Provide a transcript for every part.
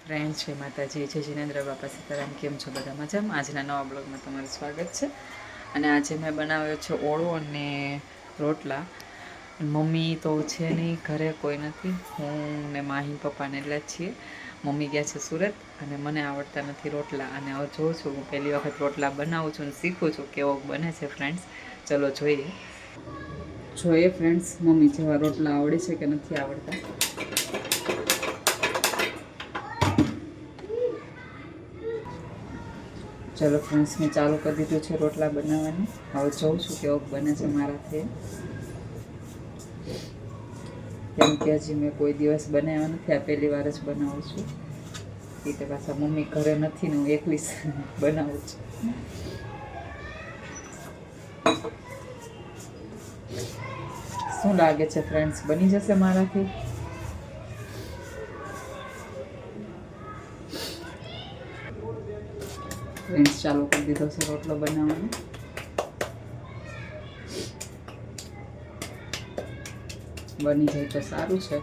Friends, જય માતાજી, જય જિનેન્દ્ર બાપા સીતારામ. કેમ છો બધા? મજામાં? આજના નવા બ્લોગમાં તમારું સ્વાગત છે. અને આજે મેં બનાવ્યો છે ઓળો અને રોટલા. મમ્મી તો છે નહીં, ઘરે કોઈ નથી. હું ને માહી પપ્પાને એટલે જ છીએ. મમ્મી ગયા છે સુરત અને મને આવડતા નથી રોટલા. અને હવે જોઉં છું, હું પહેલી વખત રોટલા બનાવું છું અને શીખું છું કેવો બને છે. ફ્રેન્ડ્સ, ચલો જોઈએ ફ્રેન્ડ્સ, મમ્મી જેવા રોટલા આવડે છે કે નથી આવડતા. ચલો ફ્રેન્ડ્સ, મેં ચાલુ કરી દીધું છે રોટલા બનાવવાનું. હવે જોઉં છું કેવો બને છે મારાથી. કેમ કે હજી મેં કોઈ દિવસ બનાવ્યા નથી, આ પહેલી વાર જ બનાવું છું. એટલે પાછા મમ્મી ઘરે નથી ને હું એકલી બનાવું છું. શું લાગે છે ફ્રેન્ડ્સ, બની જશે મારાથી? ફ્રેન્ડ્સ, ચાલુ કરી દીધો છે રોટલો બનાવવાનો. બની જાય તો સારું છે.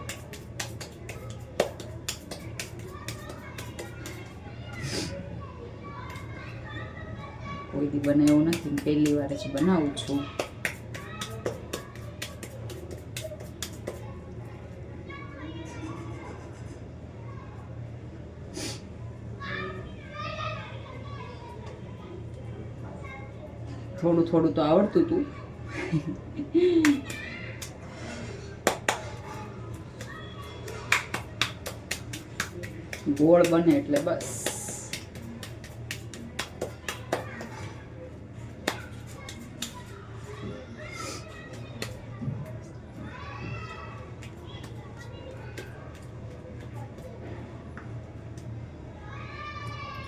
કોઈ દી બનાવ્યું નથી, પહેલી વાર જ બનાવું છું. થોડું થોડું તો આવડતું હતું. ગોળ બને એટલે બસ.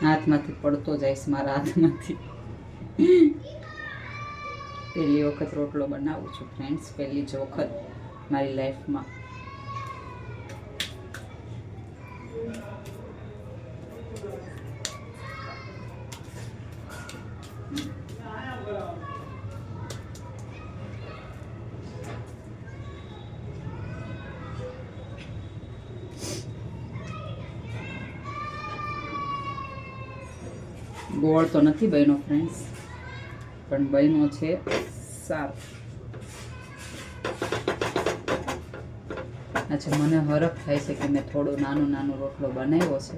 હાથમાંથી પડતો જઈશ મારા હાથમાંથી. પહેલી વખત રોટલો બનાવું છું ફ્રેન્ડ્સ, પહેલી જ વખત મારી લાઈફમાં. ગોળ તો નથી બન્યો ફ્રેન્ડ્સ, પણ બન્યો છે સારો. અચ્છા, મને હરખ થાય છે કે મેં થોડો નાનો રોટલો બનાવ્યો છે.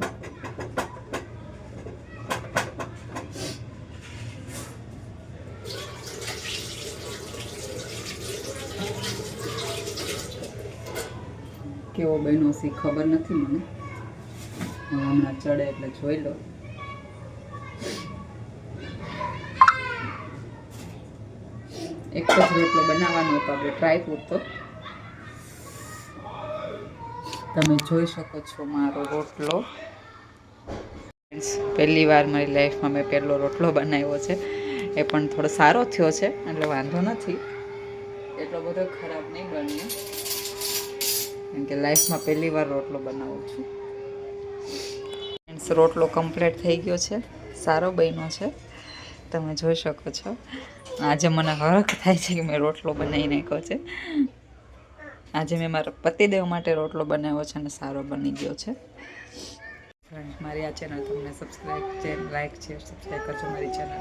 કેવો બન્યો છે ખબર નથી મને, હમણાં ચડે એટલે જોઈ લો. એક જ રોટલો બનાવવાનો હતો આપણે ટ્રાય પૂરતો. તમે જોઈ શકો છો મારો રોટલો. પહેલી વાર મારી લાઈફમાં મેં પહેલો રોટલો બનાવ્યો છે. એ પણ થોડો સારો થયો છે, એટલે વાંધો નથી. એટલો બધો ખરાબ નહીં બન્યો, કેમ કે લાઈફમાં પહેલી વાર રોટલો બનાવું છું. રોટલો કમ્પ્લીટ થઈ ગયો છે, સારો બન્યો છે, તમે જોઈ શકો છો. આજે મને હરખ થાય છે કે મેં રોટલો બનાવી નાખ્યો છે. આજે મેં મારા પતિદેવ માટે રોટલો બનાવ્યો છે અને સારો બની ગયો છે. ફ્રેન્ડ, મારી આ ચેનલ તમને સબસ્ક્રાઈબ, લાઈક, શેર, સબસ્ક્રાઈબ કરજો મારી ચેનલ.